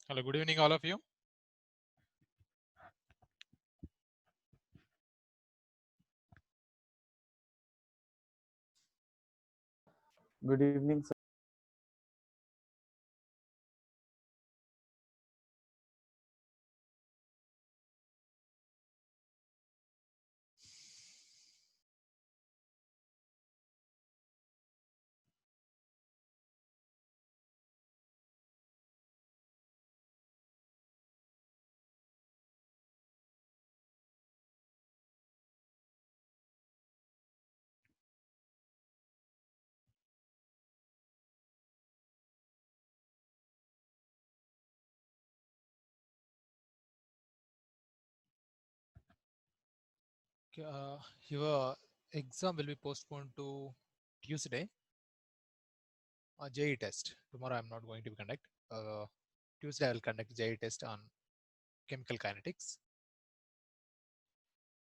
Hello, good evening, all of you. Good evening, sir. Okay, your exam will be postponed to Tuesday. JE test. Tomorrow I'm not going to conduct. Tuesday I will conduct JE test on chemical kinetics.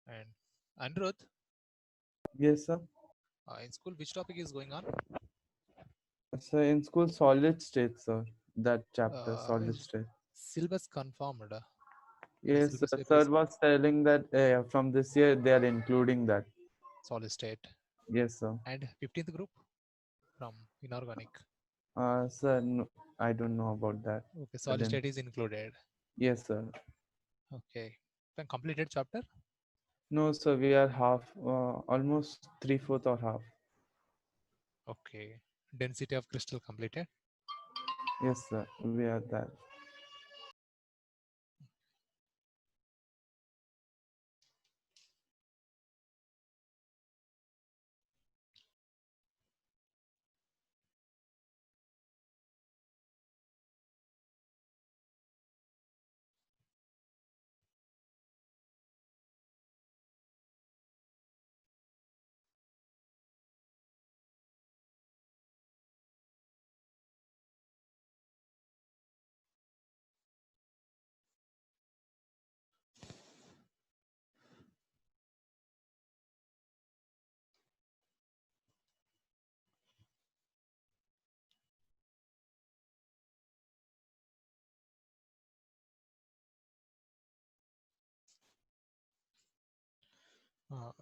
And Anirudh, Yes, sir. in school, which topic is going on? So in school, solid state, sir. That chapter, solid Is state. syllabus confirmed? Any Yes, sir. syllabus paper Sir is was telling that from this year they are including that. solid state. Yes, sir. And 15th group from inorganic. Sir, no, I don't know about that. Okay, I solid didn't. state is included. Yes, sir. Okay. Then completed chapter. No, sir. We are half, almost three-fourth or half. Okay. Density of crystal completed. Yes, sir. We are that.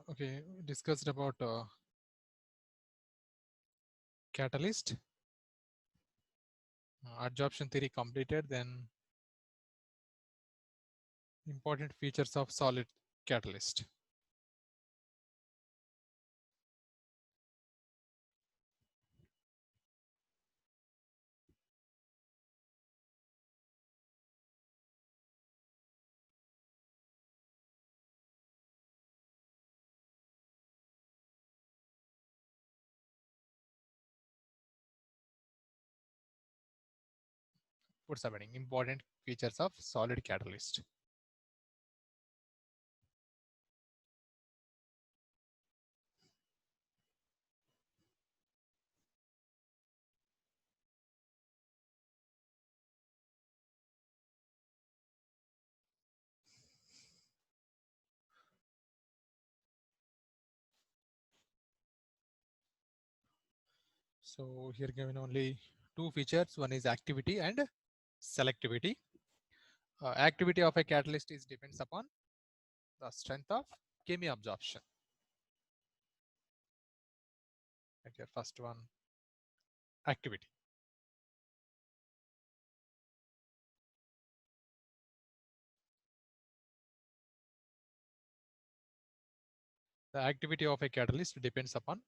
Okay, discussed about catalyst. Adsorption theory completed. Then important features of solid catalyst. What's happening? Important features of solid catalyst. So here given only two features. One is activity and selectivity. Activity of a catalyst is depends upon the strength of chemiabsorption. Like your first one, activity. The activity of a catalyst depends upon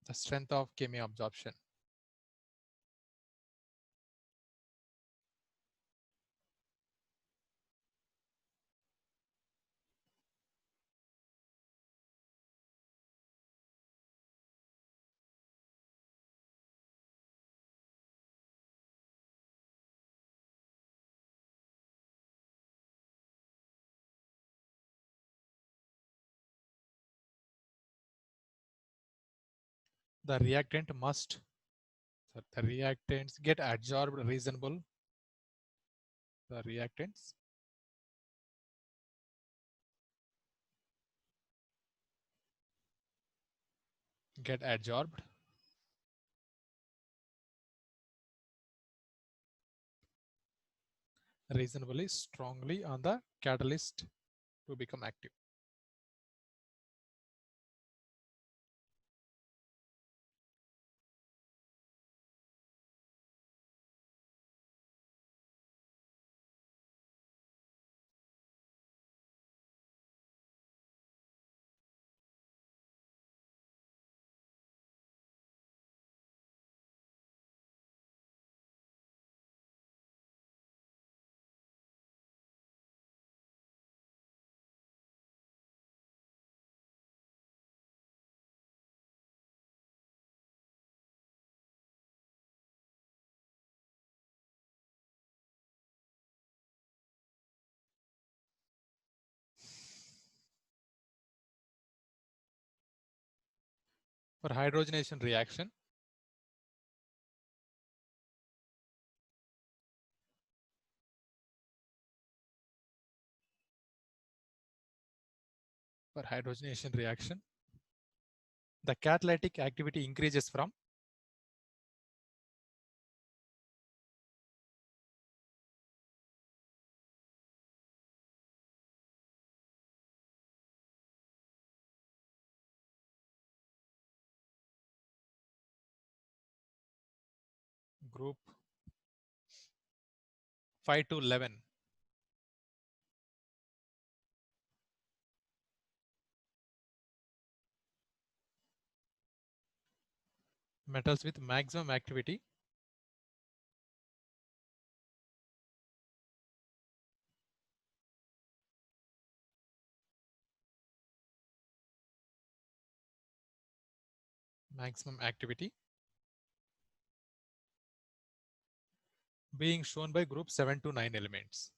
the strength of chemiabsorption. The reactant must So the reactants get adsorbed reasonable. The reactants get adsorbed reasonably strongly on the catalyst to become active. For hydrogenation reaction, the catalytic activity increases from group 5 to 11. Metals with maximum activity being shown by group 7 to 9 elements.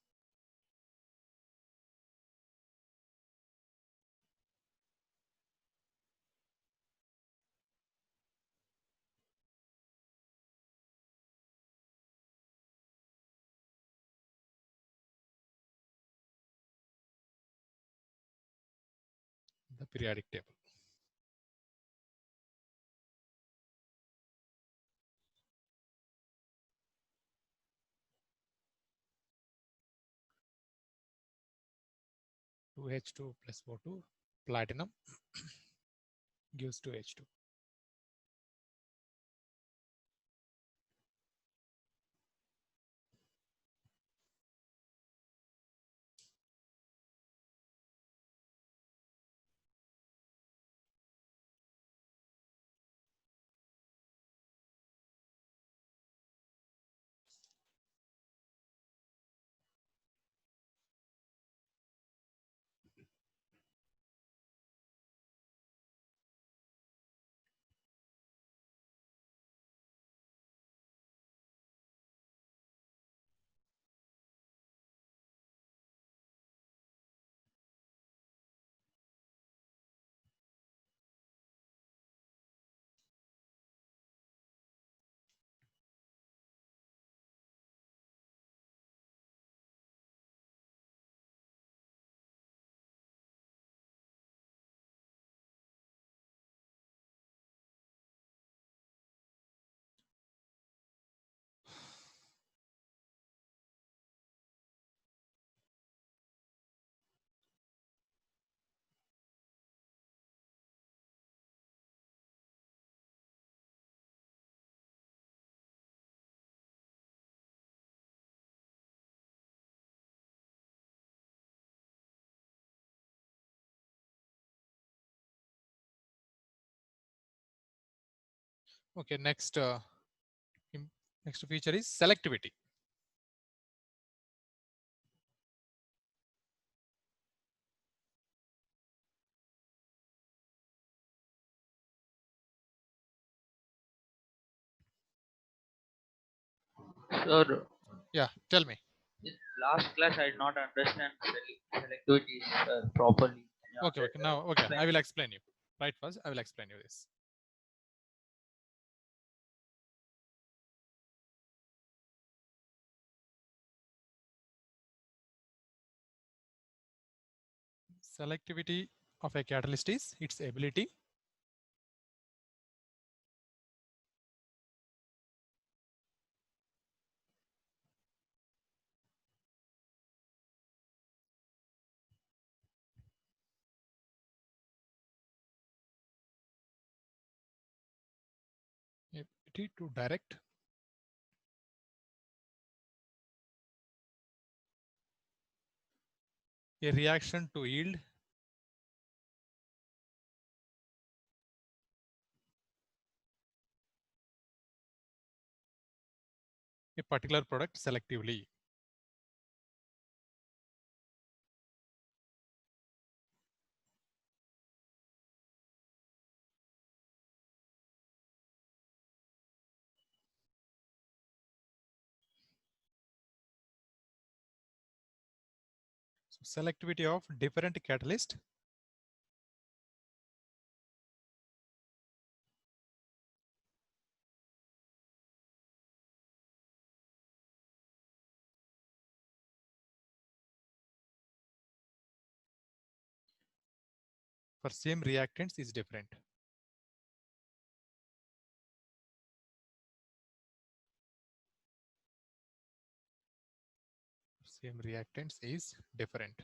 The periodic table. Two H2 plus O2, platinum gives 2H2. Okay, next next feature is selectivity. Sir, Yeah, tell me. in last class I did not understand selectivity properly. Can you Okay, now, okay, explain? I will explain you. Right first, I will explain you this. Selectivity of a catalyst is its ability to direct a reaction to yield a particular product selectively. So selectivity of different catalyst for same reactants is different. Same reactants is different.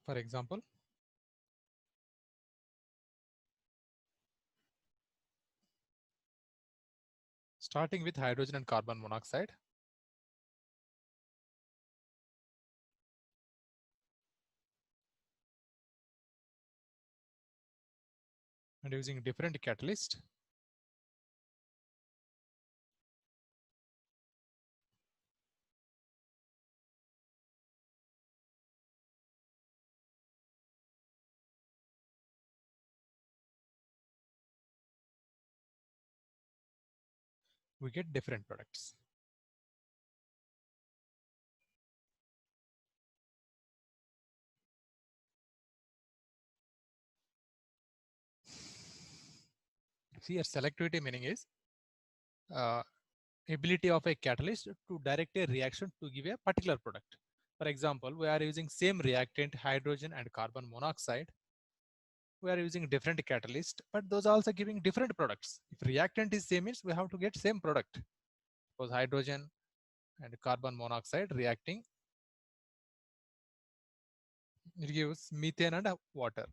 For example, starting with hydrogen and carbon monoxide, and using different catalyst, we get different products. Here selectivity meaning is ability of a catalyst to direct a reaction to give a particular product. For example, we are using same reactant, hydrogen and carbon monoxide. We are using different catalyst, but those are also giving different products. If reactant is same, means we have to get same product. Suppose hydrogen and carbon monoxide reacting, it gives methane and water.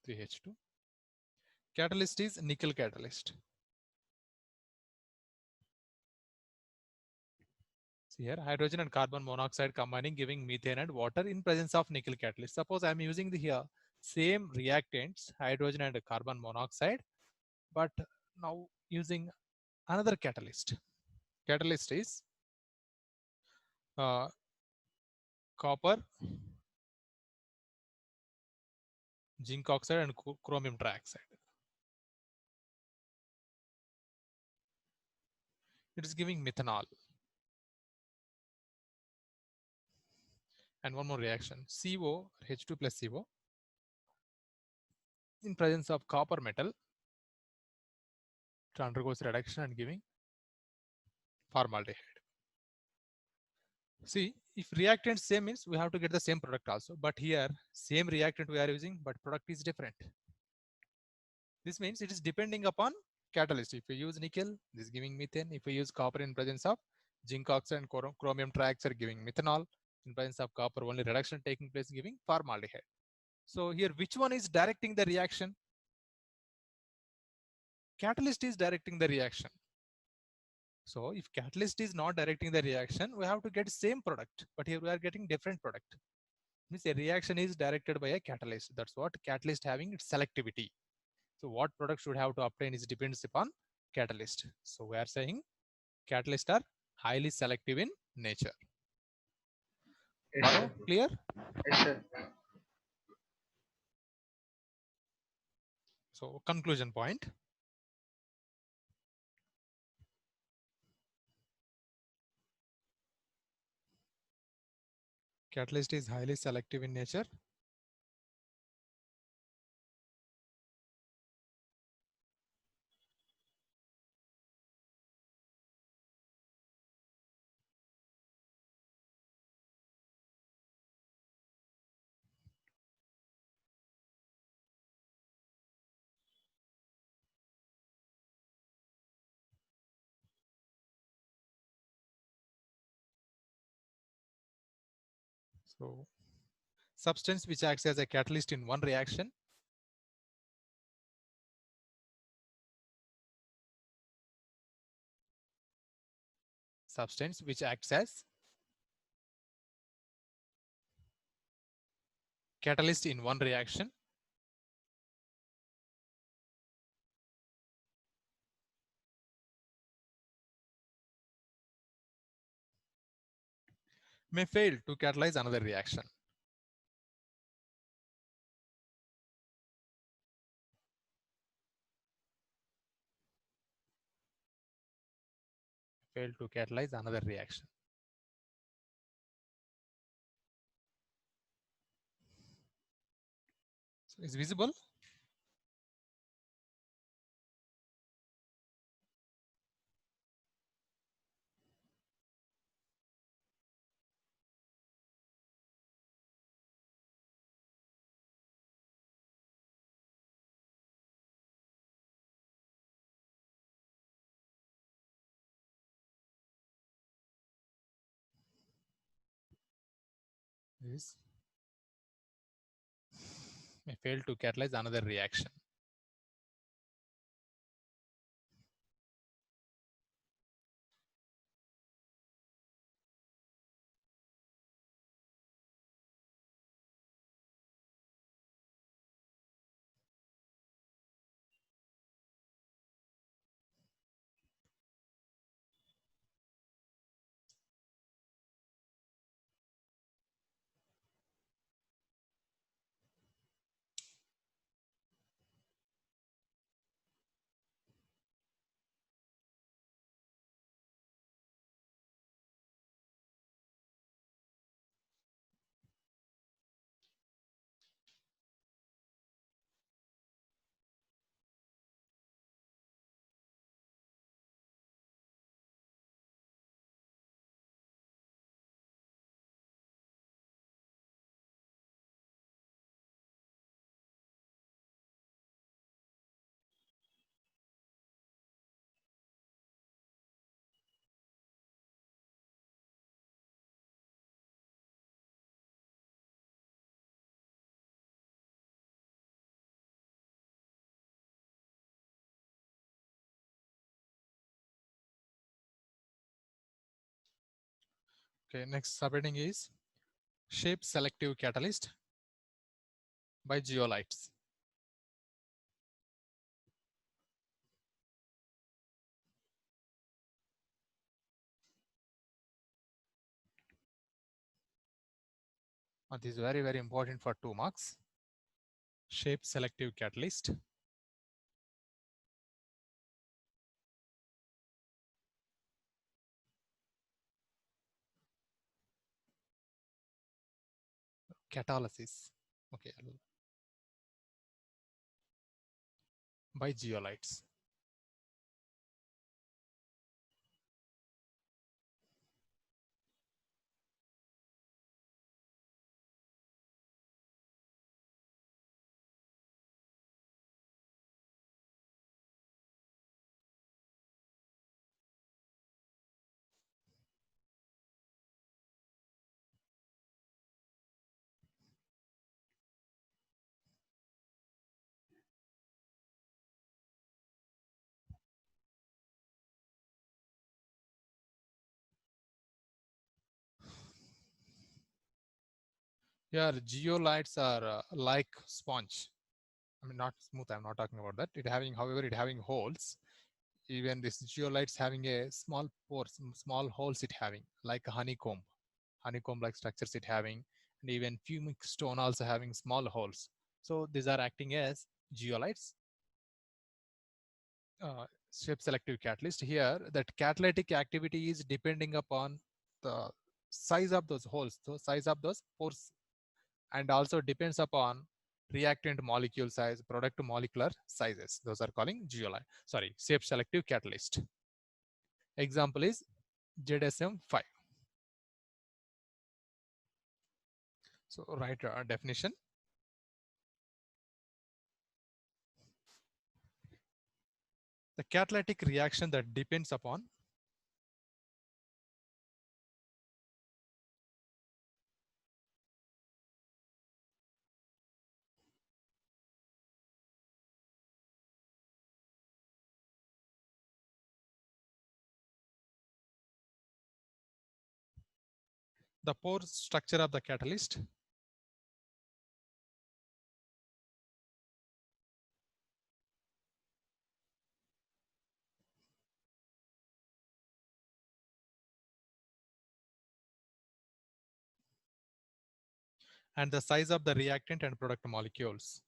3H2. Catalyst is nickel catalyst. See here, hydrogen and carbon monoxide combining, giving methane and water in presence of nickel catalyst. Suppose I am using the here same reactants, hydrogen and carbon monoxide, but now using another catalyst. Catalyst is copper, zinc oxide and chromium trioxide. It is giving methanol. And one more reaction, CO, H2 plus CO, in presence of copper metal, it undergoes reduction and giving formaldehyde. See, if reactant same means we have to get the same product also, but here same reactant we are using, but product is different. This means it is depending upon catalyst. If we use nickel, this is giving methane. If we use copper in presence of zinc oxide and chromium trioxide, giving methanol. In presence of copper, only reduction taking place, giving formaldehyde. So here, which one is directing the reaction? Catalyst is directing the reaction. So if catalyst is not directing the reaction, we have to get same product, but here we are getting different product. Means a reaction is directed by a catalyst. That's what catalyst having its selectivity. So what product should have to obtain is depends upon catalyst. So we are saying catalysts are highly selective in nature. Yes, sir. Clear? Yes, sir. So conclusion point. Catalyst is highly selective in nature. So substance which acts as a catalyst in one reaction substance which acts as catalyst in one reaction may fail to catalyze another reaction. Fail to catalyze another reaction. So is visible? Is may fail to catalyze another reaction. Okay, next subheading is shape selective catalyst by zeolites. This is very, very important for 2 marks. Shape selective catalyst catalysis. Okay, by zeolites. Here, geolites are like sponge. I mean, not smooth. I'm not talking about that. It having, however, it having holes. Even this geolites having a small pores, small holes. It having like a honeycomb-like structures. It having, and even pumic stone also having small holes. So these are acting as geolites. shape selective catalyst. Here, that catalytic activity is depending upon the size of those holes, the size of those pores, and also depends upon reactant molecule size, product molecular sizes. Those are calling shape selective catalyst. Example is ZSM5. So write a definition. The catalytic reaction that depends upon the pore structure of the catalyst, and the size of the reactant and product molecules.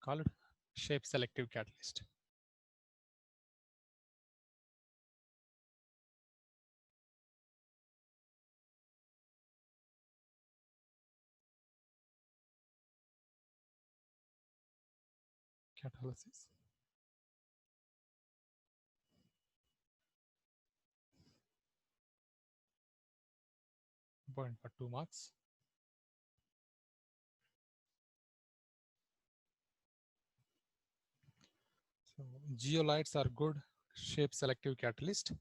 Called shape selective catalyst. Catalysis. Point for 2 marks. So zeolites are good shape selective catalyst.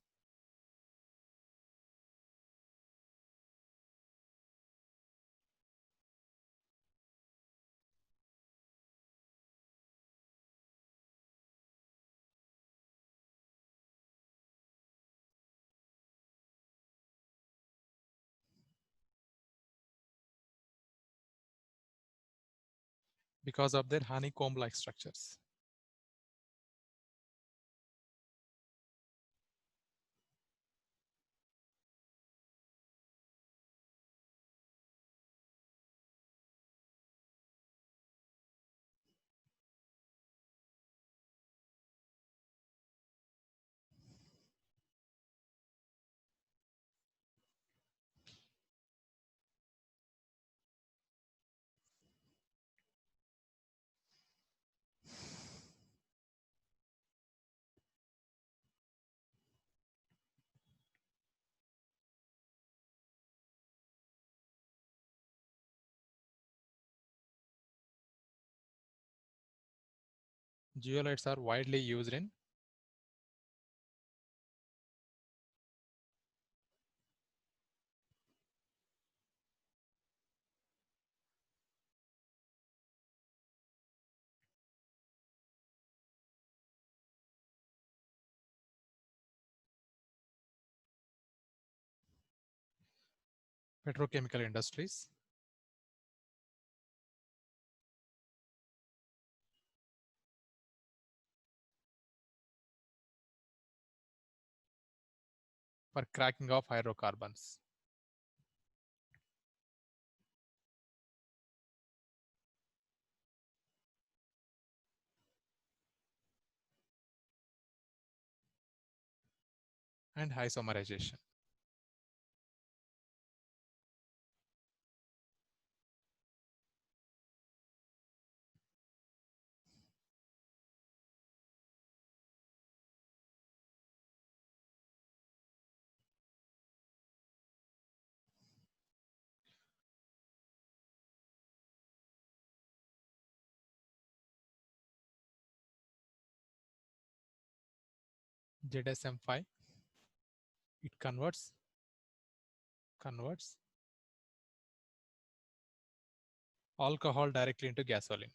Because of their honeycomb-like structures. Zeolites are widely used in petrochemical industries, for cracking of hydrocarbons. And isomerization. ZSM5, it converts alcohol directly into gasoline.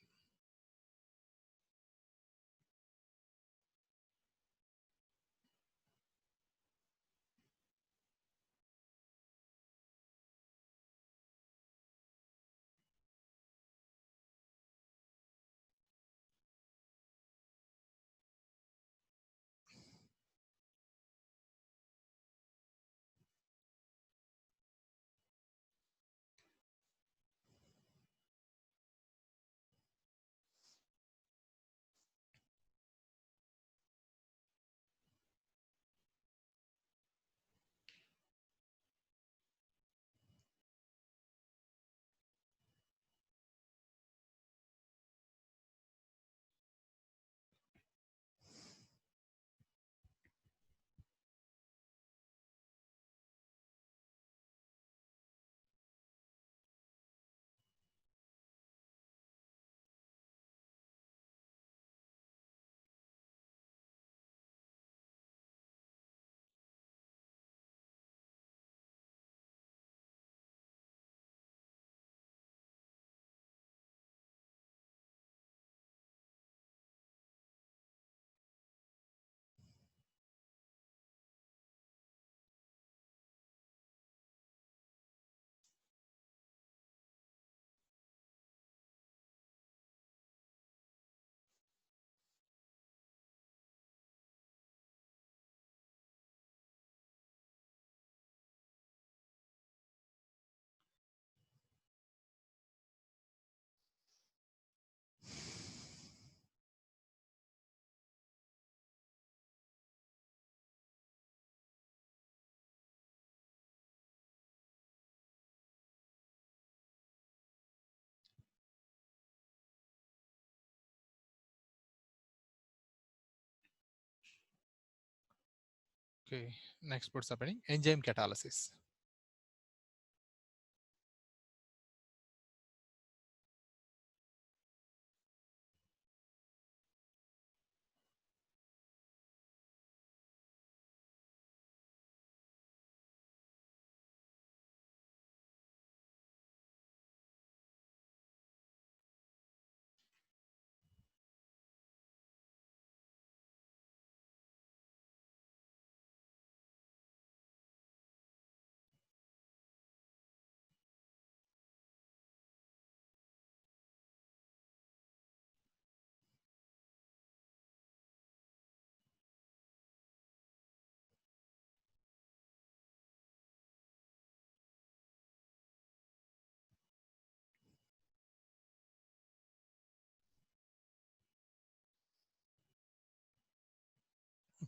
Okay, next what's happening? Enzyme catalysis.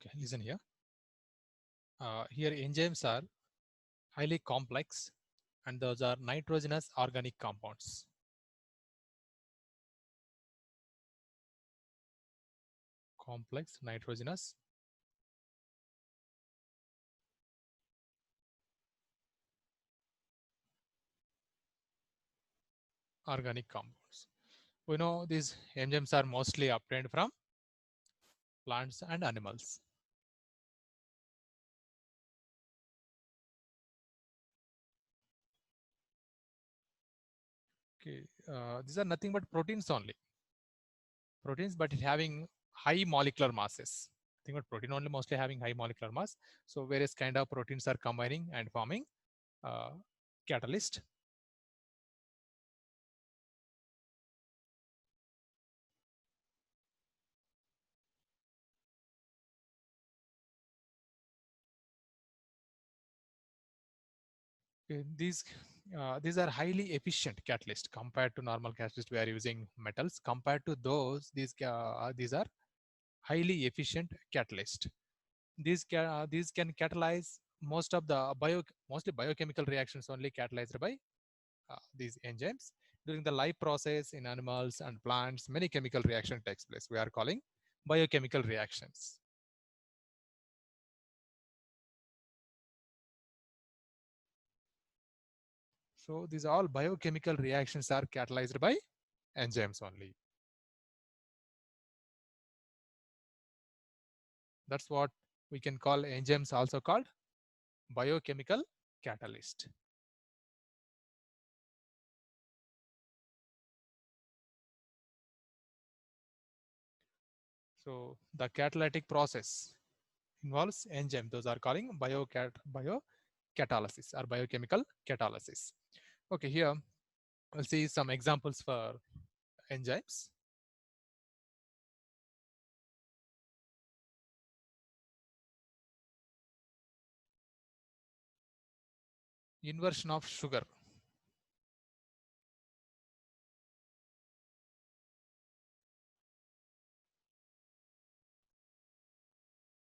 Okay, listen here. Here enzymes are highly complex and those are nitrogenous organic compounds. Complex nitrogenous organic compounds. We know these enzymes are mostly obtained from plants and animals. Okay, these are nothing but proteins only. Proteins, but it having high molecular masses. Nothing but protein only, mostly having high molecular mass. So various kind of proteins are combining and forming catalyst. Okay, these are highly efficient catalyst compared to normal catalyst. We are using metals. Compared to those, these are highly efficient catalyst. These can catalyze most of the mostly biochemical reactions only catalyzed by these enzymes. During the life process in animals and plants, many chemical reaction takes place. We are calling biochemical reactions. So these all biochemical reactions are catalyzed by enzymes only. That's what we can call enzymes, also called biochemical catalyst. So the catalytic process involves enzyme. Those are calling biocatalysis or biochemical catalysis. Okay, here we'll see some examples for enzymes. Inversion of sugar.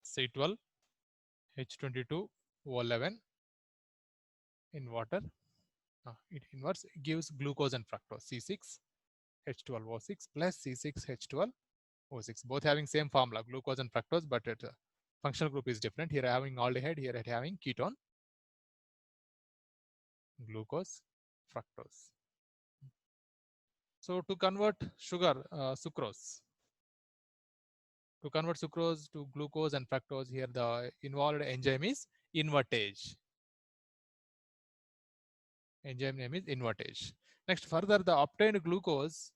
C12, H22O11 in water. It inverts gives glucose and fructose. C6, H12O6 plus C6, H12O6. Both having same formula, glucose and fructose, but it, functional group is different. Here having aldehyde, here having ketone. Glucose, fructose. So to convert sugar, sucrose. To convert sucrose to glucose and fructose, here the involved enzyme is invertase. Enzyme name is invertase. Next, further the obtained glucose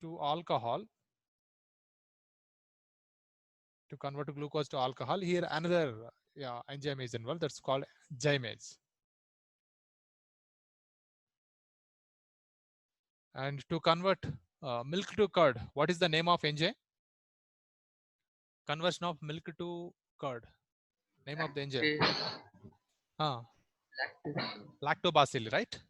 to alcohol. To convert glucose to alcohol, here another enzyme is involved. That's called gymase. And to convert milk to curd, what is the name of enzyme? Conversion of milk to curd. Name of the enzyme. Lactobacilli, right?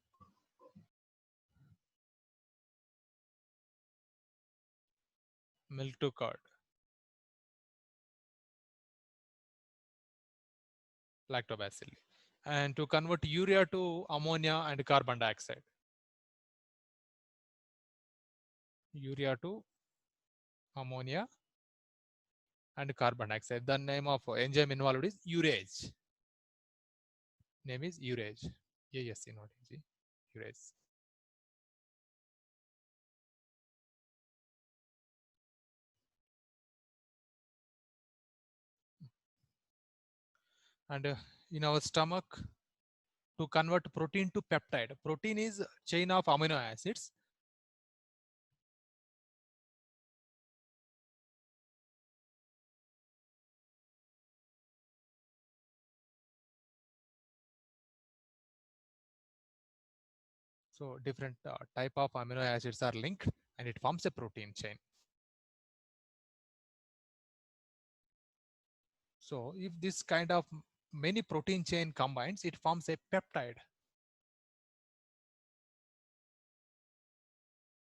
Milk to curd. Lactobacilli. And to convert urea to ammonia and carbon dioxide. Urea to ammonia, and carbon dioxide. The name of enzyme involved is urease. Name is urease. Yes, not easy. Urease. And in our stomach, to convert protein to peptide. Protein is chain of amino acids. So different type of amino acids are linked and it forms a protein chain. So if this kind of many protein chain combines, it forms a peptide.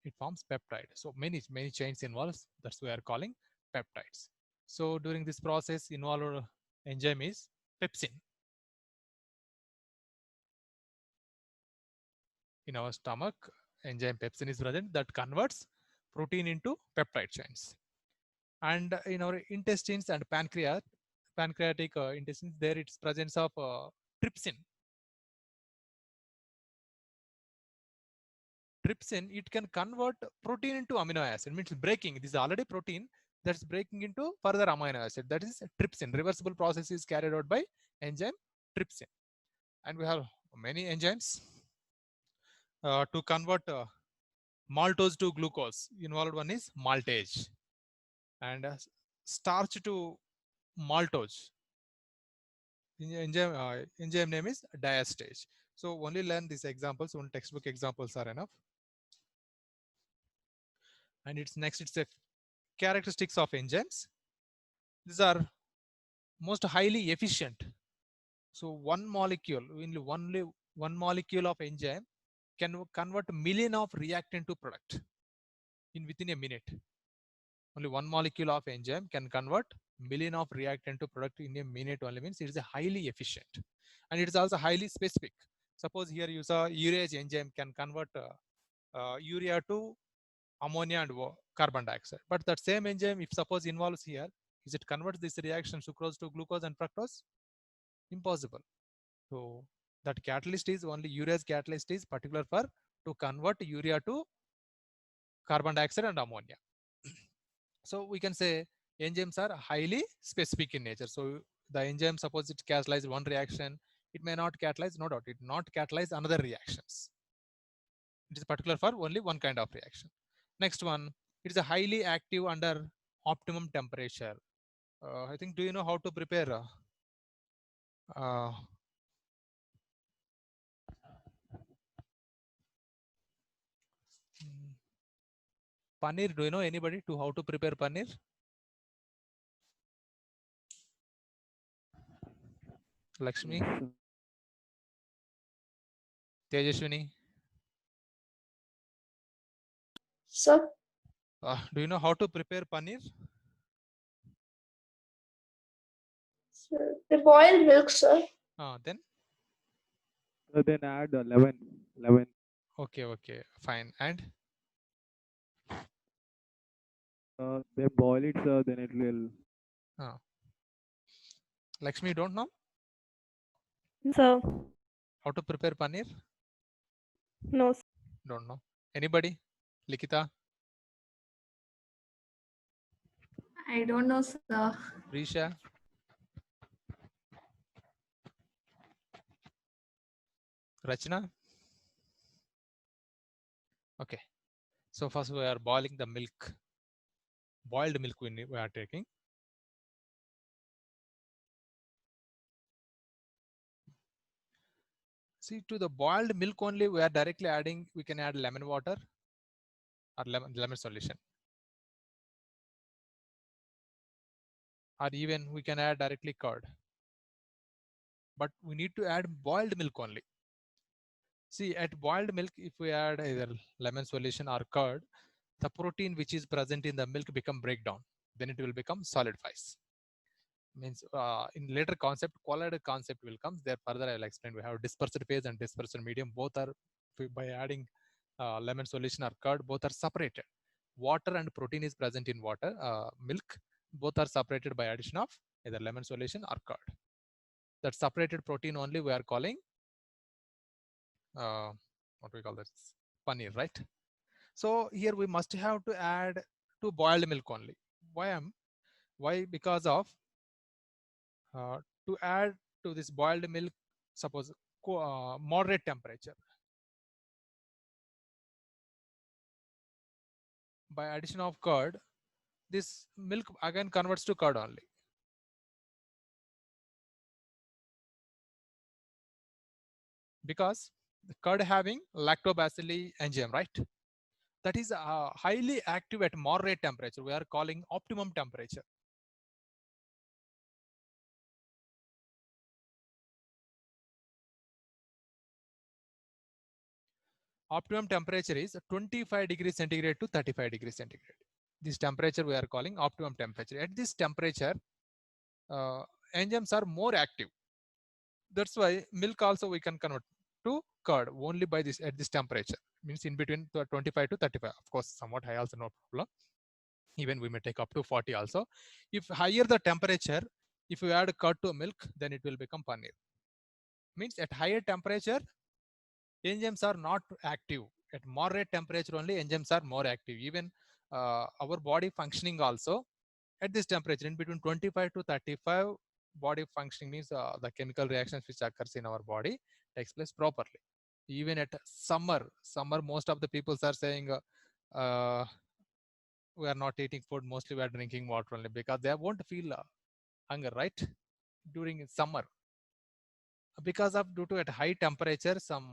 It forms peptide. So many chains involves, that's why we are calling peptides. So during this process involved enzyme is pepsin. In our stomach, enzyme pepsin is present that converts protein into peptide chains. And in our intestines and pancreatic intestines, there it's presence of trypsin. Trypsin, it can convert protein into amino acid, means breaking. This is already protein that's breaking into further amino acid. That is trypsin. Reversible process is carried out by enzyme trypsin. And we have many enzymes to convert maltose to glucose. Involved one is maltase. And starch to maltose. Enzyme name is diastase. So only learn these examples. One textbook examples are enough. And it's next, it's a characteristics of enzymes. These are most highly efficient. So one molecule, only one molecule of enzyme can convert million of reactant to product within a minute. Only one molecule of enzyme can convert million of reactant to product in a minute only, means it is a highly efficient. And it is also highly specific. Suppose here you saw urease enzyme can convert urea to ammonia and carbon dioxide. But that same enzyme, if suppose involves here, is it converts this reaction sucrose to glucose and fructose? Impossible. So that catalyst is only urease catalyst is particular for to convert urea to carbon dioxide and ammonia. So we can say enzymes are highly specific in nature. So the enzyme, suppose it catalyzes one reaction, it may not catalyze, no doubt, it not catalyze another reactions. It is particular for only one kind of reaction. Next one, it is a highly active under optimum temperature. I think, do you know how to prepare paneer? Do you know anybody to how to prepare paneer? Lakshmi, Tejashwini, Sir, do you know how to prepare paneer? the boiled milk, sir. Then Then add lemon. okay, fine. And Then boil it, sir. Then it will. Lakshmi, you don't know So, how to prepare paneer? no. Don't know. Anybody? Likita, I don't know, sir. Risha, Rachna? Okay. So first we are boiling the milk. Boiled milk we are taking. See, to the boiled milk only we are directly adding, we can add lemon water or lemon solution. Or even we can add directly curd. But we need to add boiled milk only. See, at boiled milk, if we add either lemon solution or curd, the protein which is present in the milk become breakdown. Then it will become solidifies. Means in later concept, colloidal concept will come. There further I will explain. We have dispersed phase and dispersed medium. Both are by adding lemon solution or curd, both are separated. water and protein is present in water, milk. Both are separated by addition of either lemon solution or curd. That separated protein only we are calling what we call this, paneer, right? So here we must have to add to boiled milk only. Why? Because of to add to this boiled milk, suppose moderate temperature. By addition of curd, this milk again converts to curd only. Because the curd having lactobacilli enzyme, right? That is highly active at moderate temperature. We are calling optimum temperature. Optimum temperature is 25 degrees centigrade to 35 degrees centigrade. This temperature we are calling optimum temperature. At this temperature, enzymes are more active. That's why milk also we can convert to curd only by this at this temperature. Means in between 25 to 35. Of course, somewhat high also no problem. Even we may take up to 40 also. If higher the temperature, if you add curd to milk, then it will become paneer. Means at higher temperature, enzymes are not active. At moderate temperature only, enzymes are more active. Even our body functioning also at this temperature in between 25 to 35, body functioning means the chemical reactions which occurs in our body takes place properly. Even at summer most of the people are saying we are not eating food, mostly we are drinking water only because they won't feel hunger, right? During summer, because of due to at high temperature, some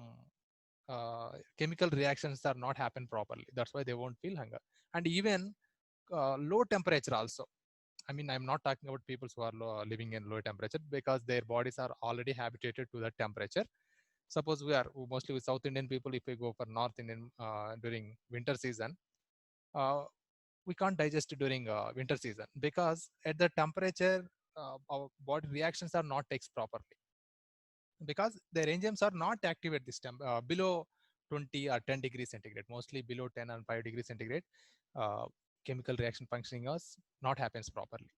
chemical reactions are not happen properly. That's why they won't feel hunger. And even low temperature also. I mean, I'm not talking about people who are living in low temperature because their bodies are already habituated to that temperature. Suppose we are mostly with South Indian people, if we go for North Indian during winter season, we can't digest during winter season because at the temperature, our body reactions are not takes properly because their enzymes are not active at this time below 20 or 10 degrees centigrade, mostly below 10 and 5 degrees centigrade. Chemical reaction functioning is not happens properly.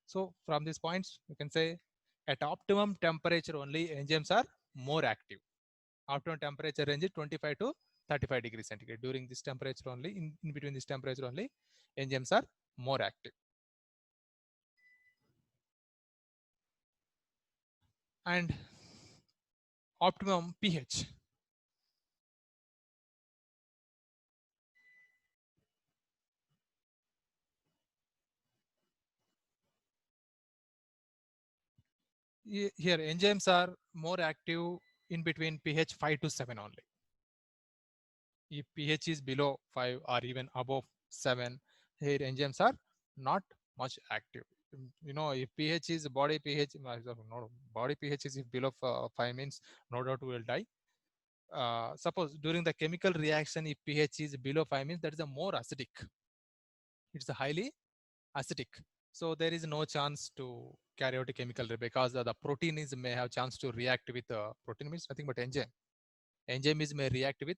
So from these points, you can say at optimum temperature only enzymes are more active. Optimum temperature range is 25 to 35 degrees centigrade. During this temperature only, in between this temperature only, enzymes are more active. And optimum pH. Here enzymes are more active in between pH 5 to 7 only. If pH is below 5 or even above 7, here enzymes are not much active. You know, if pH is body pH, no, body pH is if below 5 means no doubt we will die. Suppose during the chemical reaction, if pH is below 5 means that is a more acidic. It's a highly acidic. So there is no chance to carry out a chemical because the protein is may have chance to react with protein means nothing but enzyme. Enzyme is may react with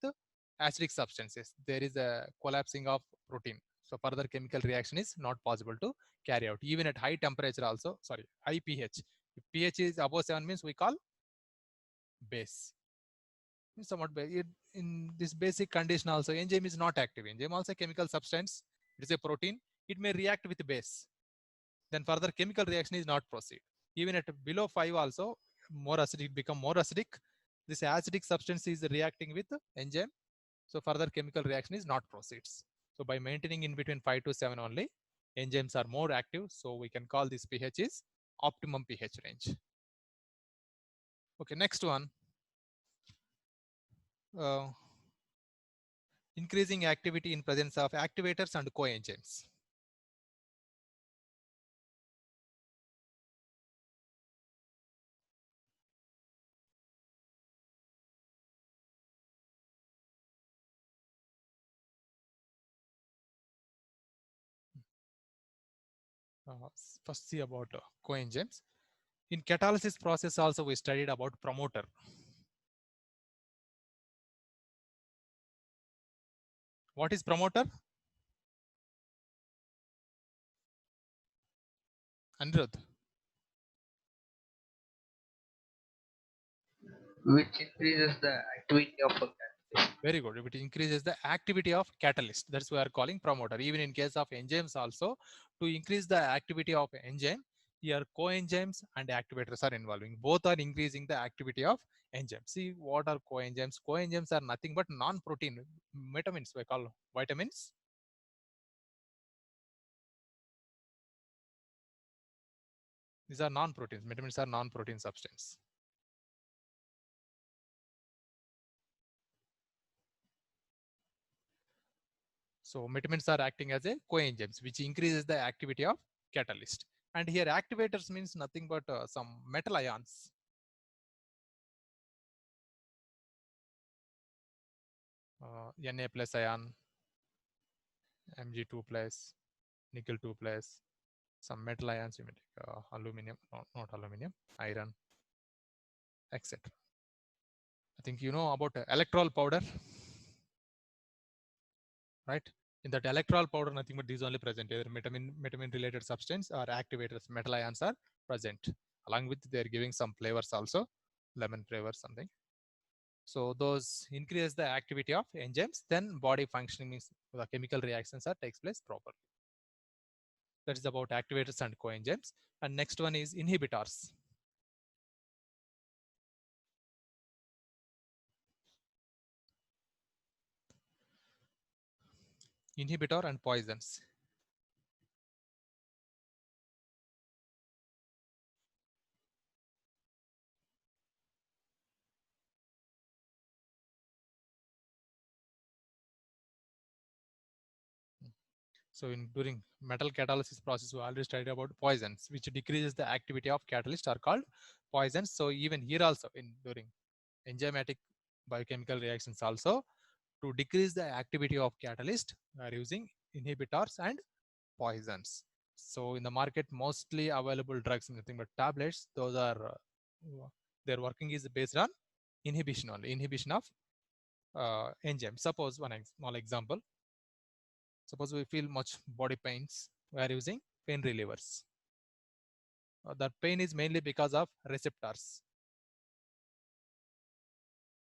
acidic substances. There is a collapsing of protein. So further chemical reaction is not possible to carry out. Even at high temperature also, sorry, high pH. If pH is above 7 means we call base. Somewhat in this basic condition also, enzyme is not active. Enzyme also a chemical substance. It is a protein. It may react with base. Then further chemical reaction is not proceed. Even at below 5 also, more acidic become more acidic. This acidic substance is reacting with enzyme. So further chemical reaction is not proceeds. So by maintaining in between 5 to 7 only, enzymes are more active. So we can call this pH is optimum pH range. Okay, next one. Increasing activity in presence of activators and coenzymes. First see about coenzymes. In catalysis process also we studied about promoter. What is promoter? Anirudh. Which increases the activity of a catalyst. Very good. It increases the activity of catalyst. That's why we are calling promoter. Even in case of enzymes also, to increase the activity of enzyme, here coenzymes and activators are involving. Both are increasing the activity of enzymes. See, what are coenzymes? Coenzymes are nothing but non-protein vitamins. We call vitamins. These are non-proteins. Vitamins are non-protein substance. So vitamins are acting as a coenzymes, which increases the activity of catalyst. And here activators means nothing but some metal ions. Na plus ion, Mg2 plus, nickel 2 plus, some metal ions, you may take aluminum, no, not aluminum, iron, etc. I think you know about electrol powder, right? In that electrol powder, nothing but these only present, either vitamin related substance or activators, metal ions are present. Along with they're giving some flavors also, lemon flavor, something. So those increase the activity of enzymes, then body functioning means the chemical reactions are takes place properly. That is about activators and coenzymes. And next one is inhibitors. Inhibitor and poisons. So during metal catalysis process, we already studied about poisons, which decreases the activity of catalyst are called poisons. So even here also during enzymatic biochemical reactions also, to decrease the activity of catalyst, we are using inhibitors and poisons. So in the market, mostly available drugs, nothing but tablets, those are, their working is based on inhibition only, inhibition of enzyme. Suppose one small example. Suppose we feel much body pains, we are using pain relievers. That pain is mainly because of receptors.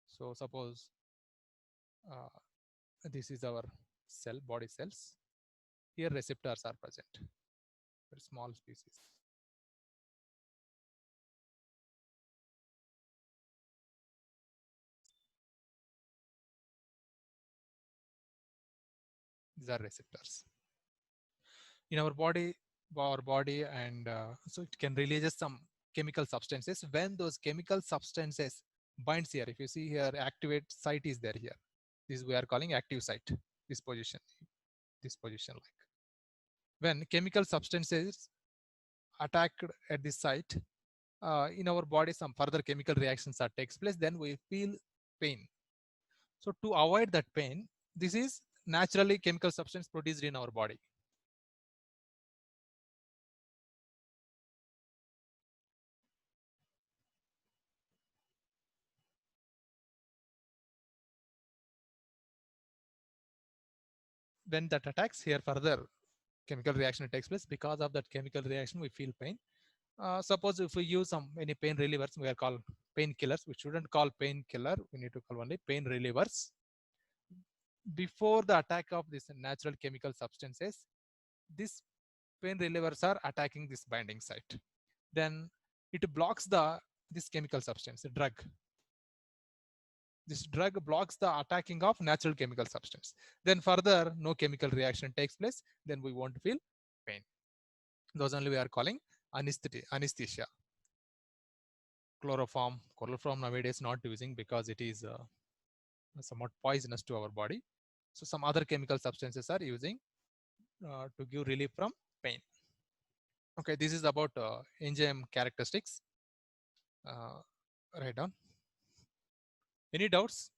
So suppose this is our cell, body cells. Here receptors are present, very small species. These are receptors. In our body, and so it can release some chemical substances. When those chemical substances binds here, if you see here, activate site is there here. This we are calling active site. This position like. When chemical substances attacked at this site, in our body, some further chemical reactions are takes place. Then we feel pain. So to avoid that pain, this is naturally chemical substance produced in our body. When that attacks here, further chemical reaction takes place. Because of that chemical reaction, we feel pain. Suppose if we use any pain relievers, we are called painkillers. We shouldn't call painkiller. We need to call only pain relievers. Before the attack of these natural chemical substances, these pain relievers are attacking this binding site. Then it blocks this chemical substance, the drug. This drug blocks the attacking of natural chemical substance. Then further, no chemical reaction takes place. Then we won't feel pain. Those only we are calling anesthesia. Chloroform nowadays not using because it is somewhat poisonous to our body. So some other chemical substances are using to give relief from pain. Okay, this is about enzyme characteristics. Write down. Any doubts?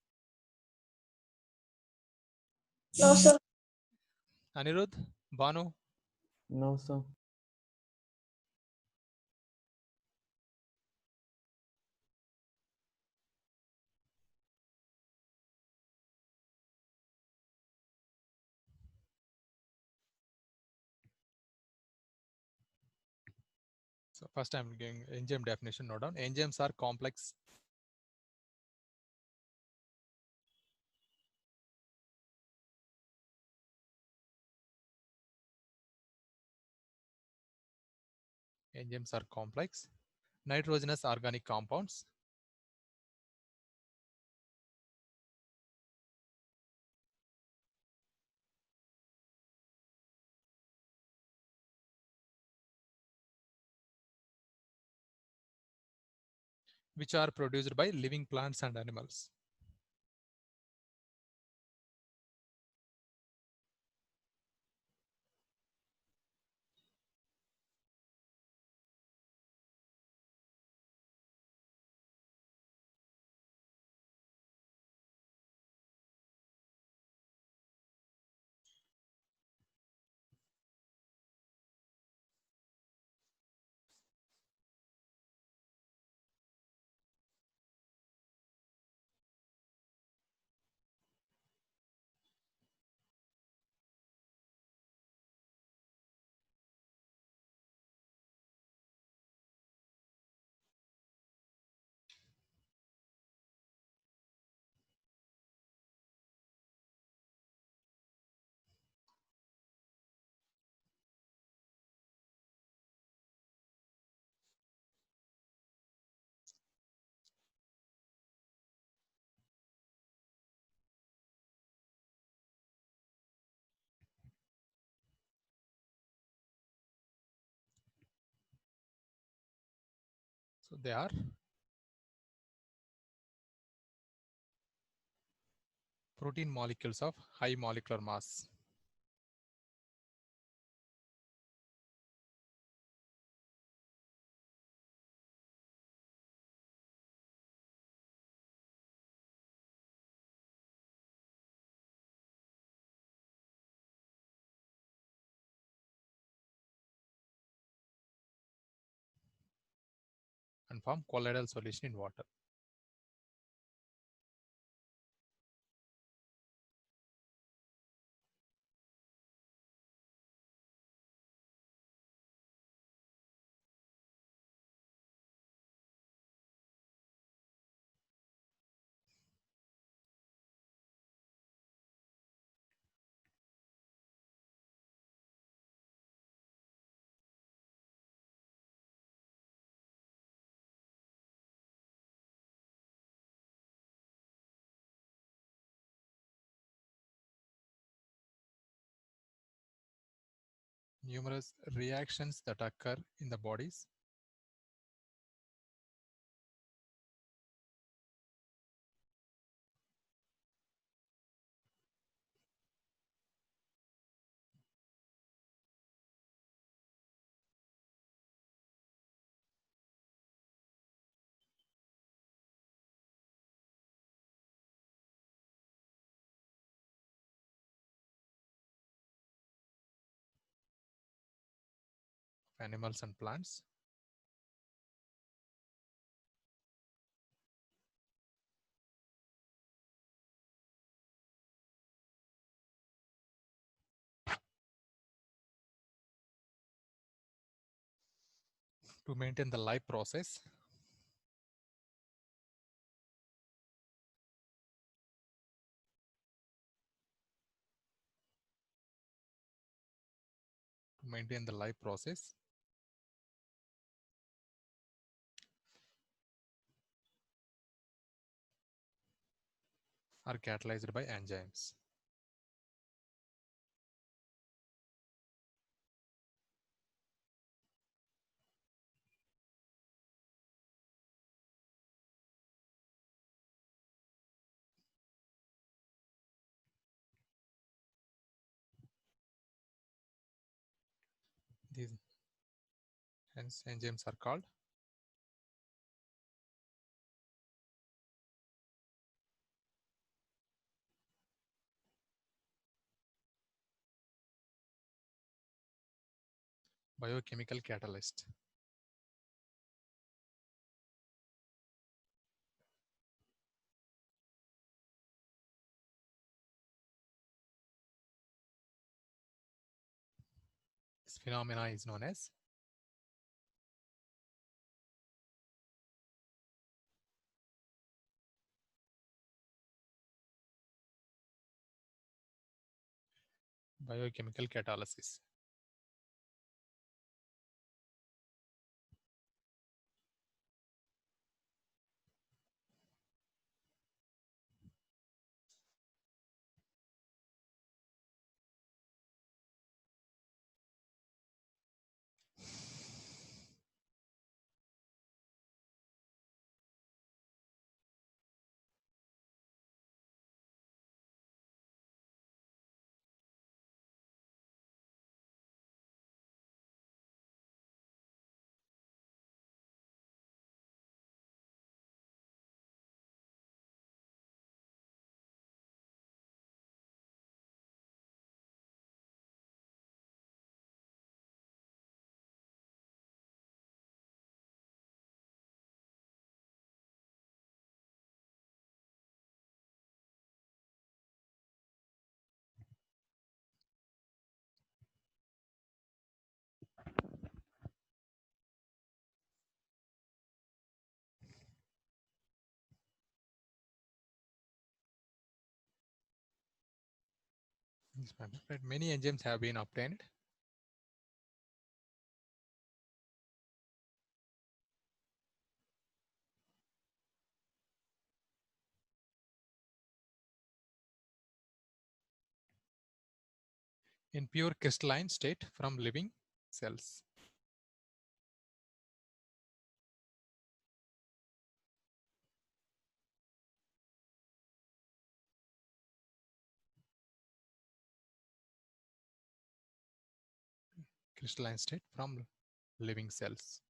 No, sir. Anirudh, Banu? No, sir. So first I'm giving enzyme definition, note down. Enzymes are complex nitrogenous organic compounds which are produced by living plants and animals. So they are protein molecules of high molecular mass. And form colloidal solution in water. Numerous reactions that occur in the bodies of animals and plants. To maintain the life process, are catalyzed by enzymes. These hence enzymes are called biochemical catalyst. This phenomena is known as Biochemical catalysis. Many enzymes have been obtained. In pure crystalline state from living cells. Crystalline state from living cells.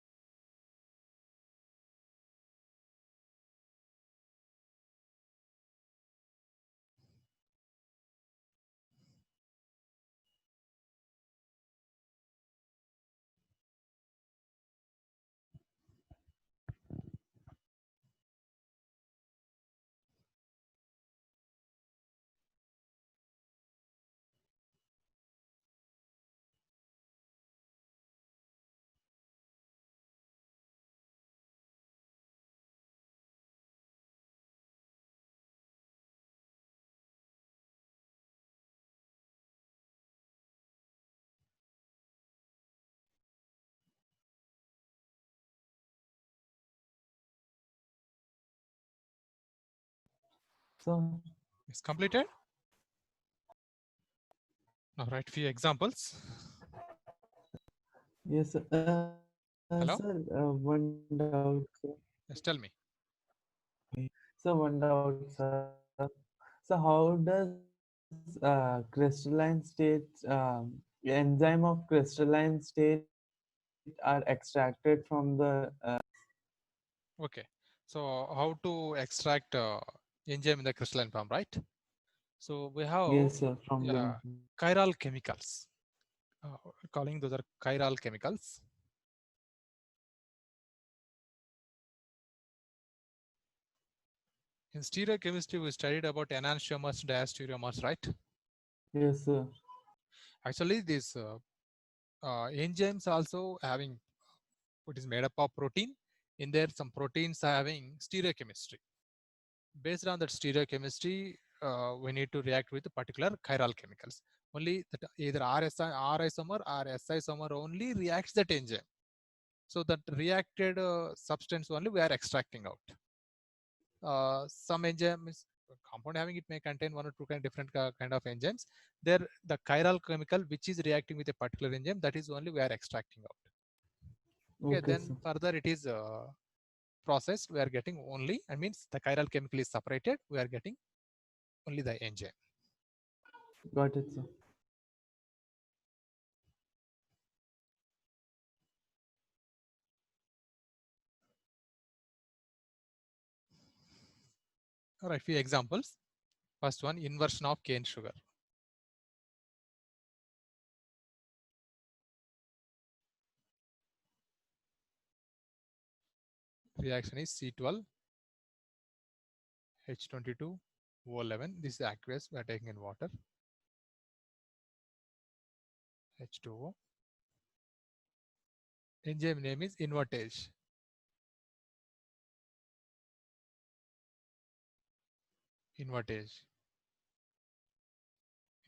So, It's completed. Now write few examples. yes, sir. Hello? Sir, one doubt, sir. Yes, tell me. So, one doubt, sir. So, how does crystalline state, enzyme of crystalline state are extracted from the Okay. So how to extract enzyme in the crystalline form, right? So we have yes, sir, from yeah, living. chiral chemicals. Calling those are chiral chemicals. In stereochemistry, we studied about enantiomers, diastereomers, right? Yes, sir. Actually, these enzymes also having what is made up of protein. In there, some proteins are having stereochemistry. Based on that stereochemistry, we need to react with particular chiral chemicals. Only that either R isomer or S isomer only reacts that enzyme. So that reacted substance only we are extracting out. Some enzymes compound having it may contain one or two different kind of enzymes. There the chiral chemical which is reacting with a particular enzyme, that is only we are extracting out. Okay, Okay, then sir. further it is processed. We are getting only, I means the chiral chemical is separated. We are getting only the enzyme. Got it, sir. All right, few examples. First one, inversion of cane sugar. Reaction is C12, H22, O11. This is aqueous. We are taking in water. H2O. Enzyme name is invertase. Invertase.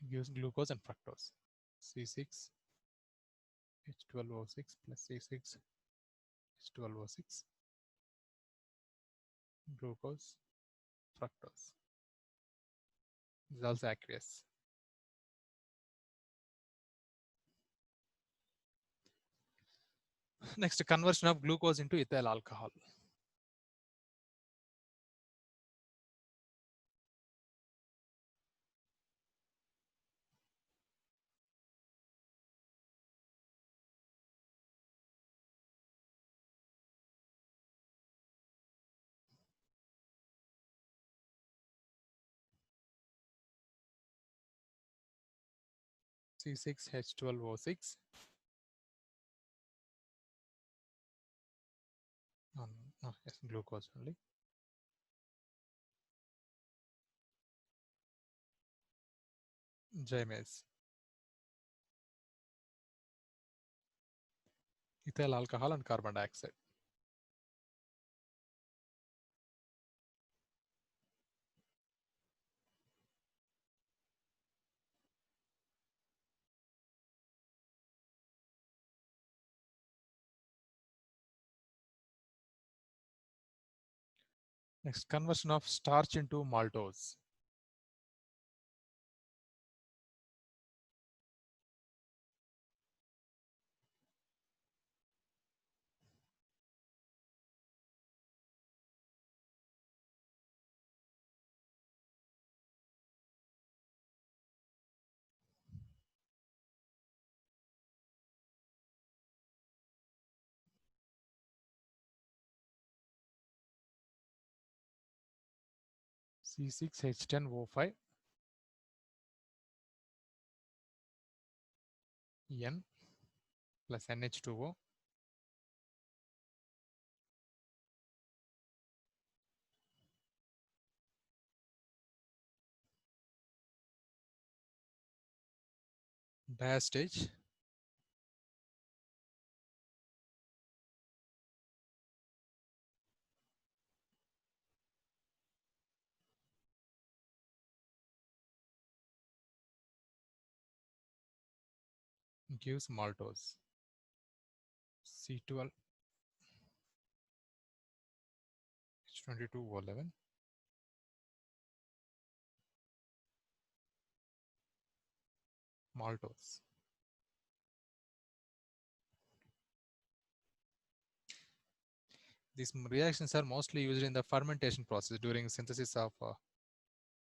It gives glucose and fructose. C6 H12O6 plus C6 H12O6, glucose, fructose. This is also aqueous. Next, conversion of glucose into ethyl alcohol. C6H12O6. Yes, glucose only. Jamase. Ethyl alcohol and carbon dioxide. Next, conversion of starch into maltose. C6H10O5 N plus NH2O diastase gives maltose. C12 H22O11 maltose. These reactions are mostly used in the fermentation process during synthesis of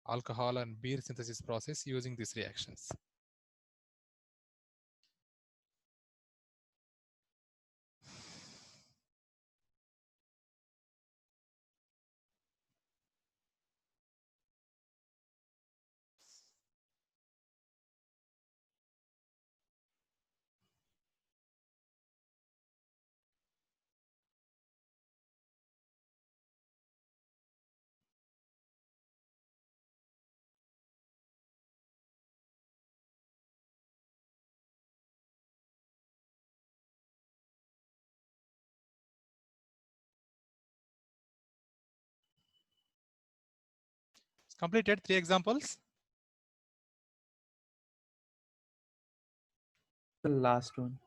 alcohol and beer synthesis process using these reactions. Completed 3 examples. The last one.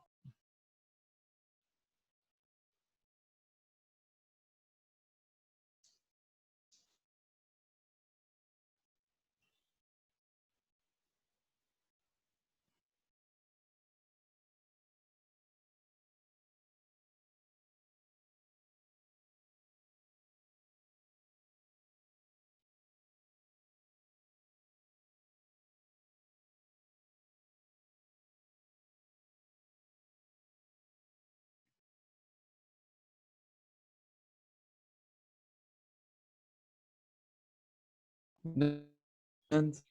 And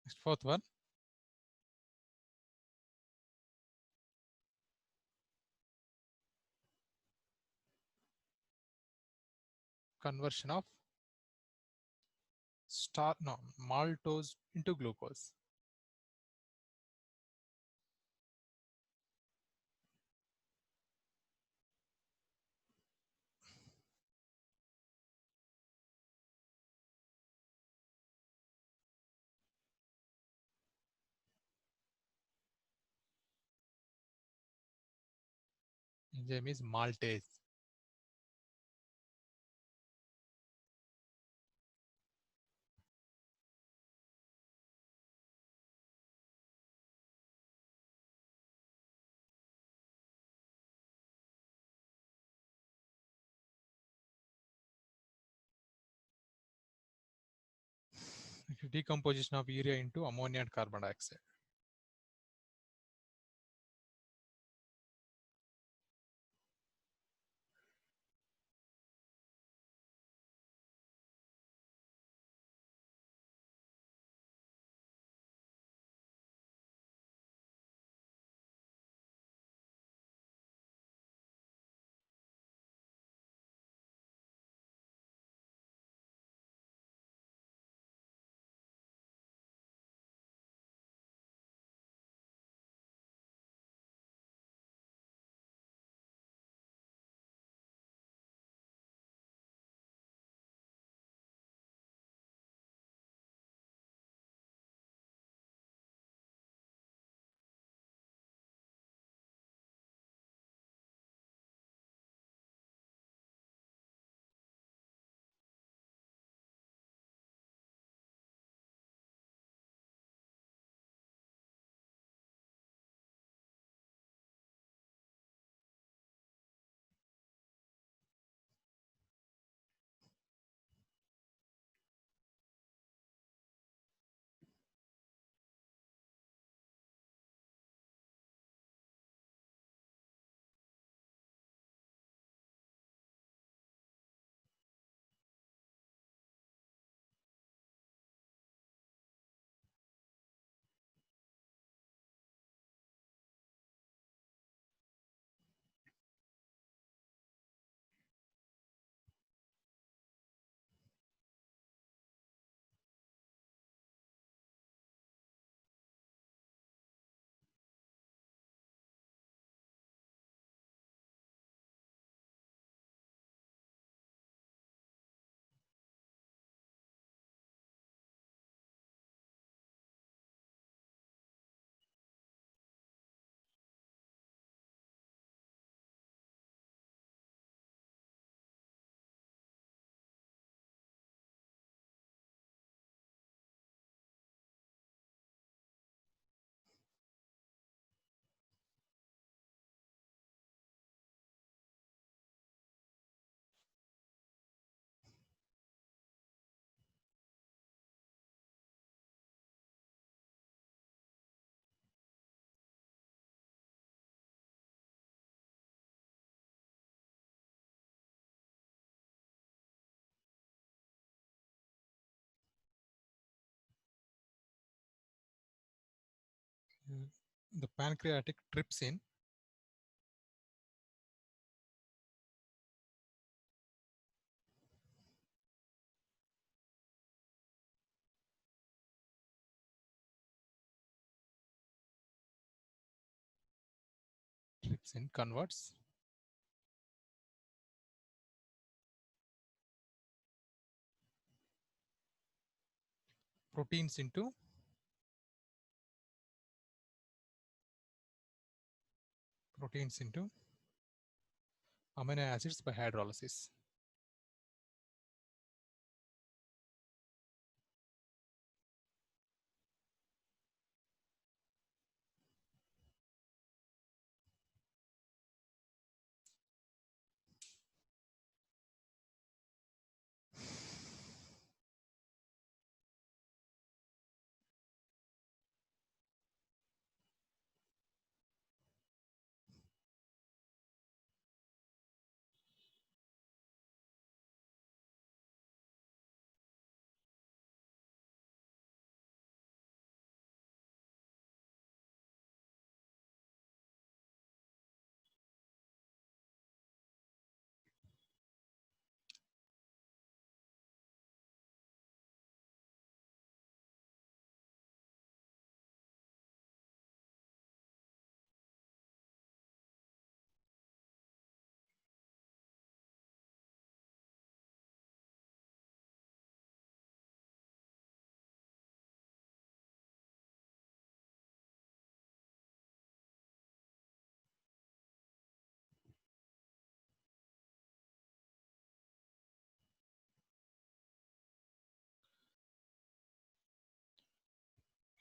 Next, fourth one. Conversion of maltose into glucose. Enzyme is maltase. Decomposition of urea into ammonia and carbon dioxide. The pancreatic trypsin converts proteins into amino acids by hydrolysis.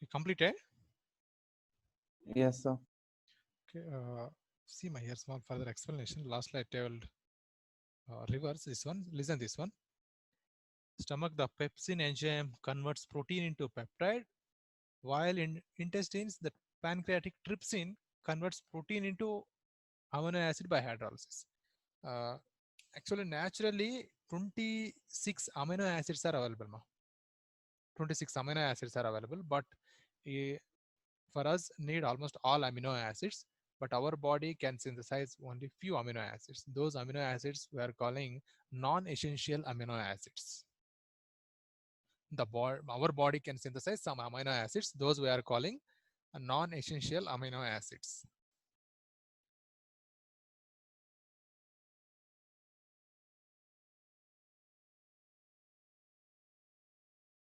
You completed? Yes, sir. Okay. See my here small further explanation. Lastly, I told reverse this one. Listen this one. Stomach, the pepsin enzyme converts protein into peptide, while in intestines, the pancreatic trypsin converts protein into amino acid by hydrolysis. Uh, Actually, naturally, 26 amino acids are available. 26 amino acids are available, but eh, for us need almost all amino acids, but our body can synthesize only few amino acids. Those amino acids we are calling non-essential amino acids. Our body can synthesize some amino acids. Those we are calling non-essential amino acids.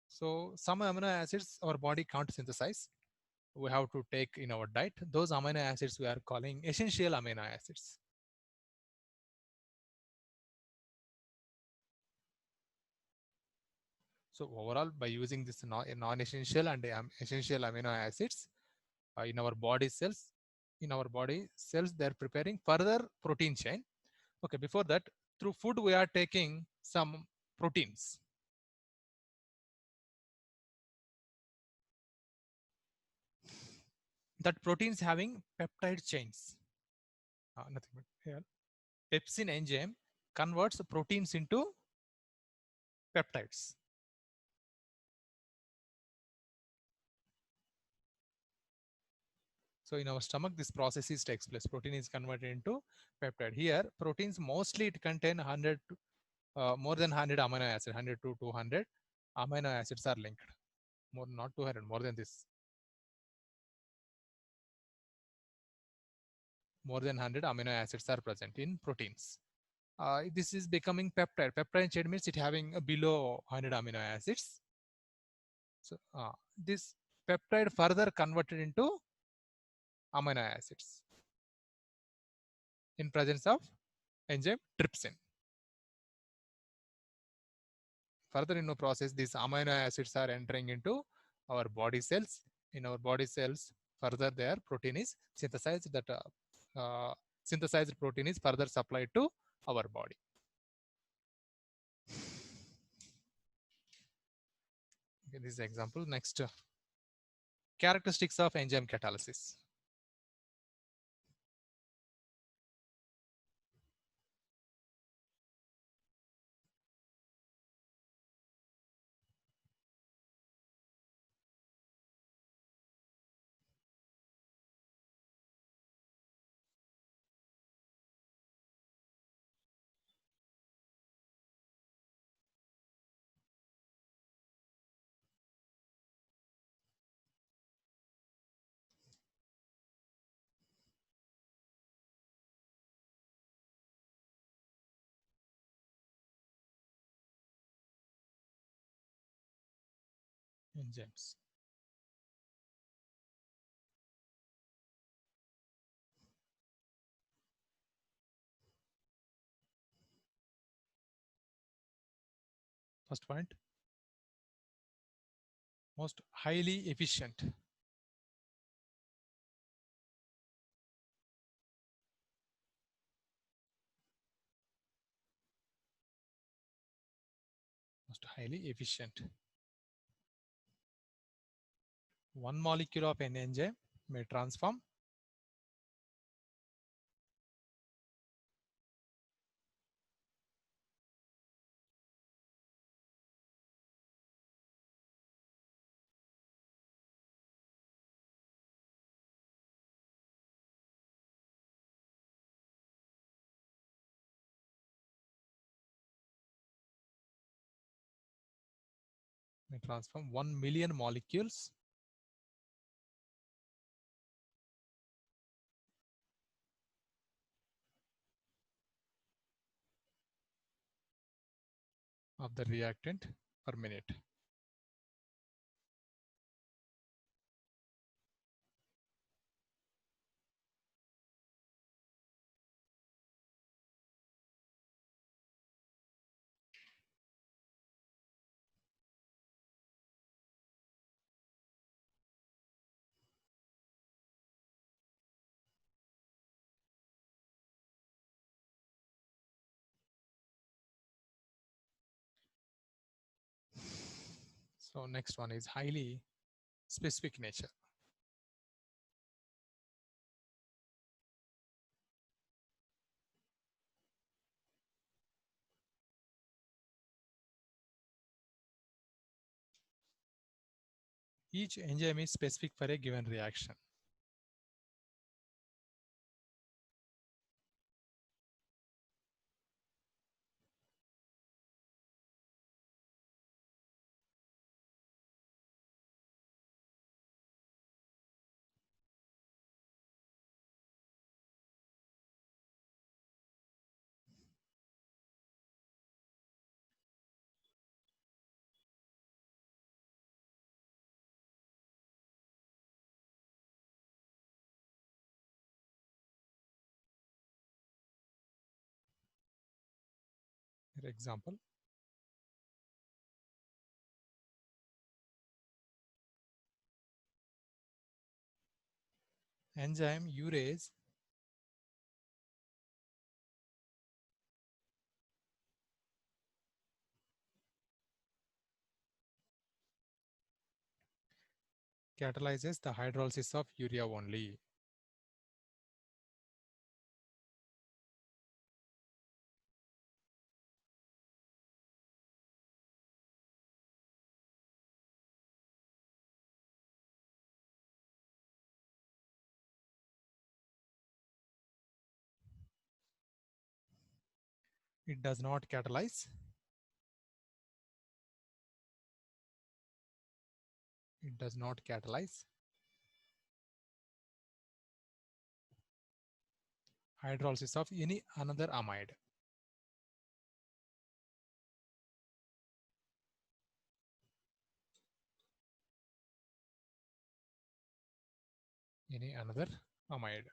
So some amino acids our body can't synthesize. We have to take in our diet. Those amino acids we are calling essential amino acids. So overall, by using this non-essential and essential amino acids in our body cells, they're preparing further protein chain. Okay, before that, through food we are taking some proteins. That proteins having peptide chains. Nothing but here. Pepsin enzyme converts proteins into peptides. So in our stomach, this process takes place. Protein is converted into peptide. Here, proteins mostly it contain 100 more than 100 amino acids, 100 to 200 amino acids are linked. More, not 200, more than this. More than 100 amino acids are present in proteins. This is becoming peptide. Peptide chain means it having below 100 amino acids. So this peptide further converted into amino acids in presence of enzyme trypsin. Further in the process, these amino acids are entering into our body cells. In our body cells, further their protein is synthesized. That synthesized protein is further supplied to our body. Okay, this is example. Next, characteristics of enzyme catalysis. Enzymes. First point, most highly efficient. Most highly efficient. One molecule of an enzyme may transform may transform 1 million molecules of the reactant per minute. So next one is highly specific nature. Each enzyme is specific for a given reaction. For example, enzyme urease catalyzes the hydrolysis of urea only. It does not catalyze. It does not catalyze hydrolysis of any another amide. Any another amide.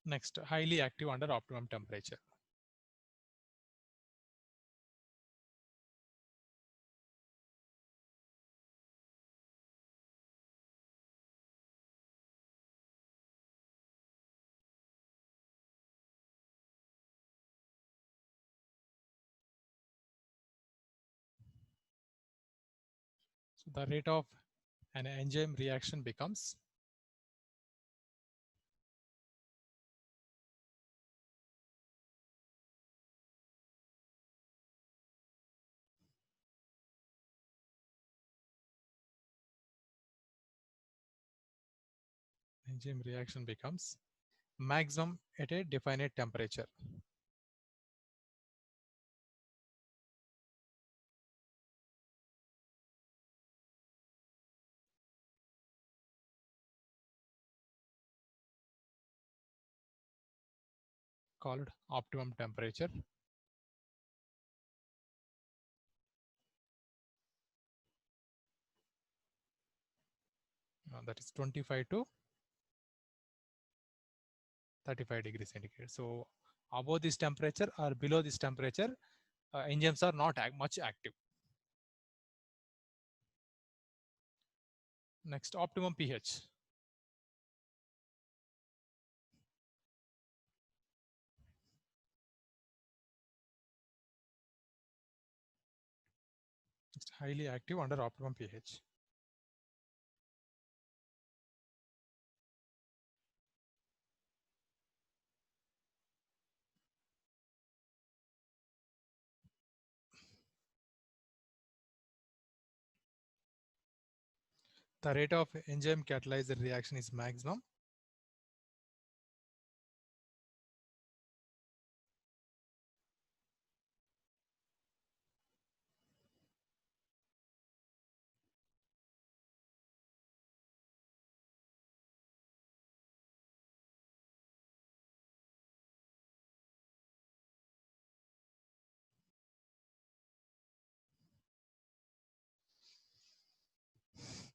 Next, highly active under optimum temperature. So the rate of an enzyme reaction becomes maximum at a definite temperature. Called optimum temperature. That is 25 to 35 degrees centigrade. So above this temperature or below this temperature, enzymes are not much active. Next, optimum pH. It's highly active under optimum pH. The rate of enzyme catalyzed reaction is maximum.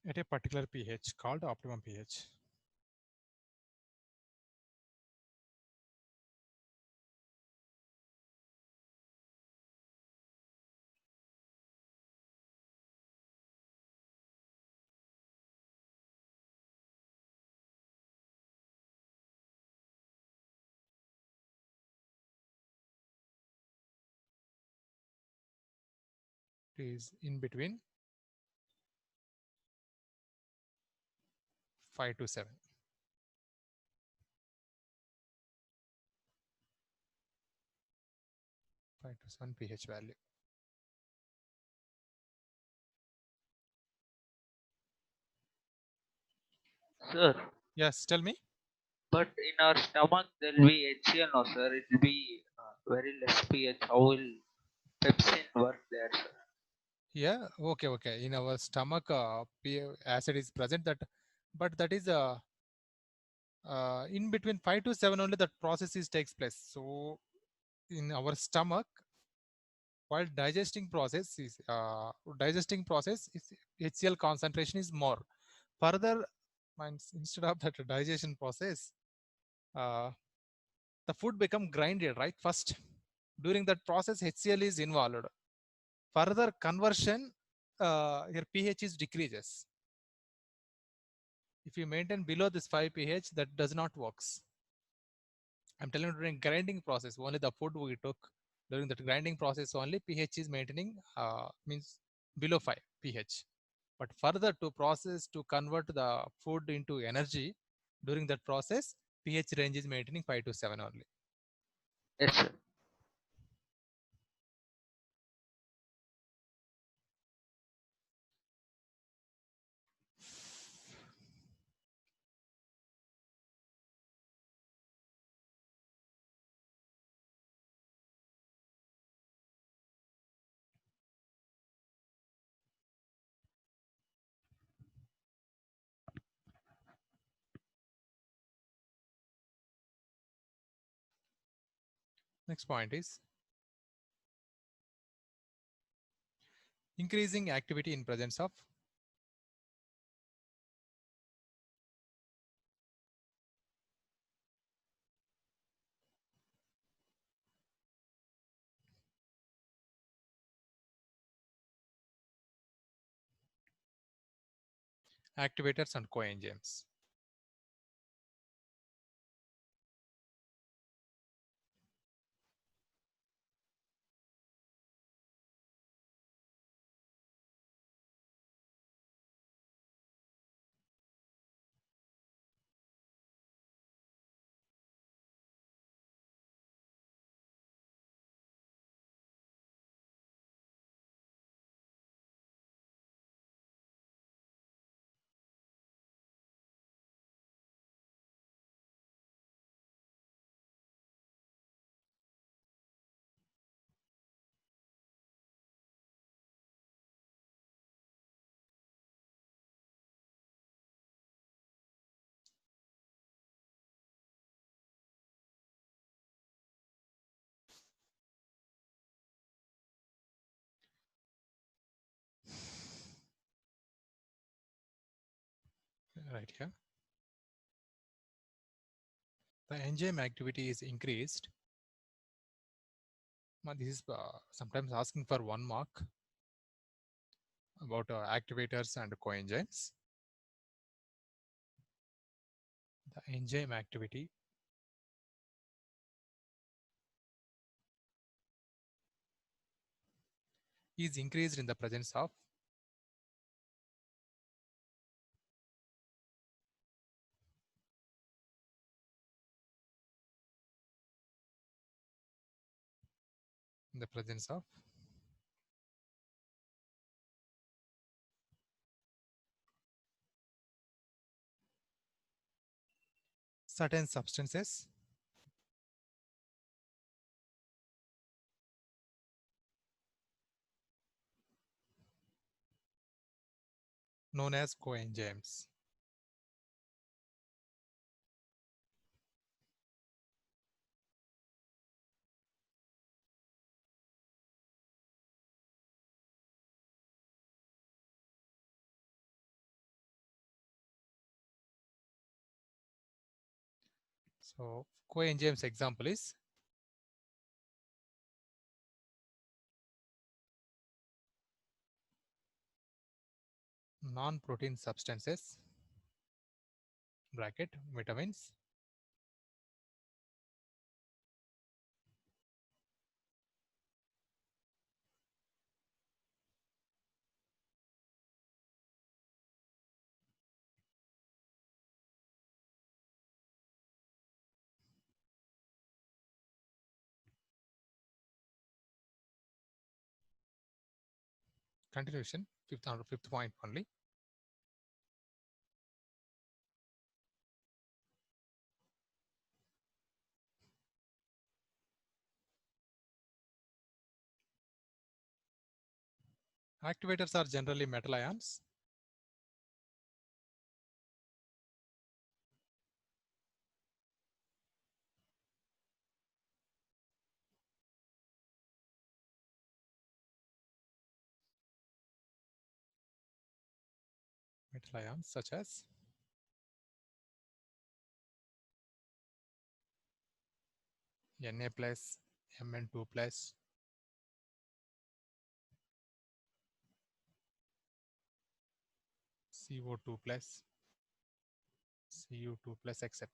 at a particular pH called optimum pH. It is in between 5 to 7. Five to 7 pH value. Sir, Yes, tell me. but in our stomach there will be HCl, no, sir. It will be very less pH. How will pepsin work there, sir? Yeah, okay. In our stomach, acid is present, but that is in between 5 to 7 only that process takes place. So in our stomach, while digesting process is HCl concentration is more. Further, instead of that digestion process, uh, the food become grinded, right? First, during that process, HCl is involved. Further conversion, your pH is decreases. If you maintain below this 5 pH, that does not works. I'm telling you, during grinding process, only the food we took during that grinding process only pH is maintaining, means below 5 pH. But further to process to convert the food into energy, during that process, pH range is maintaining 5 to 7 only. Yes, sir. Next point is increasing activity in presence of activators and coenzymes. Right here. The enzyme activity is increased. Now, this is sometimes asking for 1 mark about activators and coenzymes. The enzyme activity is increased in the presence of certain substances known as coenzymes. So coenzymes example is non-protein substances bracket vitamins continuation fifth point only. Activators are generally metal ions. Metal ions such as Na plus, Mn2 plus, CO2 plus, Cu2 plus, etc.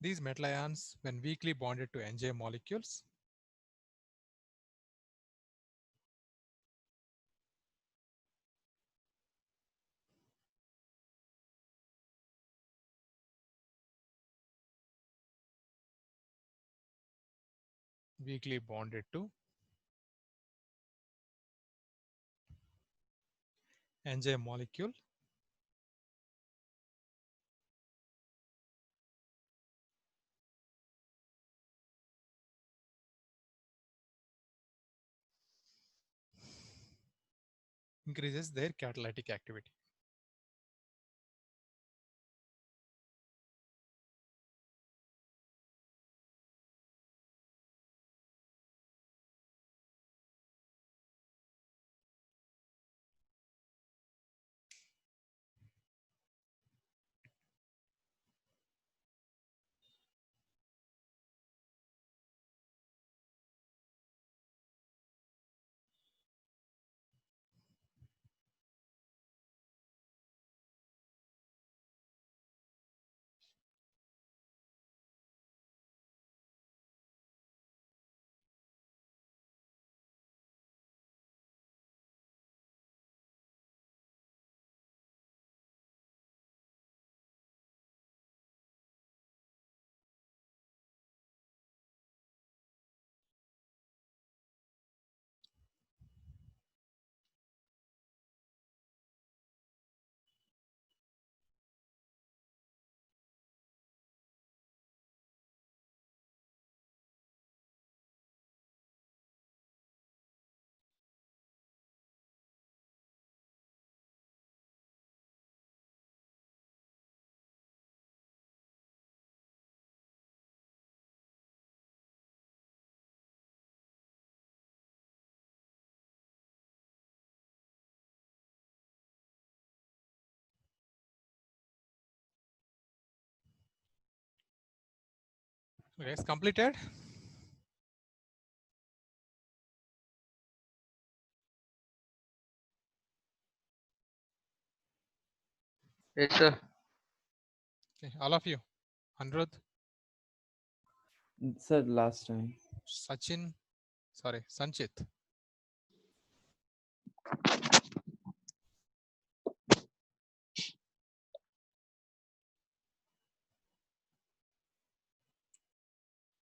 These metal ions, when weakly bonded to NJ molecules, weakly bonded to NJ molecule, increases their catalytic activity. Okay, it's completed. Yes, sir. Okay, all of you. Anirudh, Sir, last time. Sachin, sorry, Sanchit.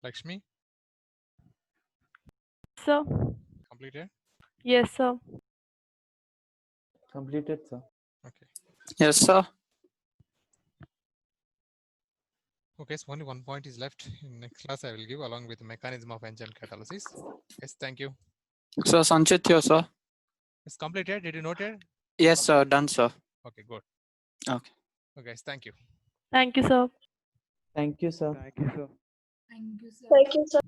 Lakshmi, Sir. completed. Yes, sir. Completed, sir. Okay. Yes, sir. Okay, so only one point is left. In next class, I will give along with the mechanism of enzyme catalysis. Yes, thank you. Sir, Sanchit here, sir. It's completed. Did you note it? Yes, sir. Done, sir. Okay, good. Okay. Okay, guys, thank you. Thank you, sir. Thank you, sir. Thank you, sir. Thank you, sir.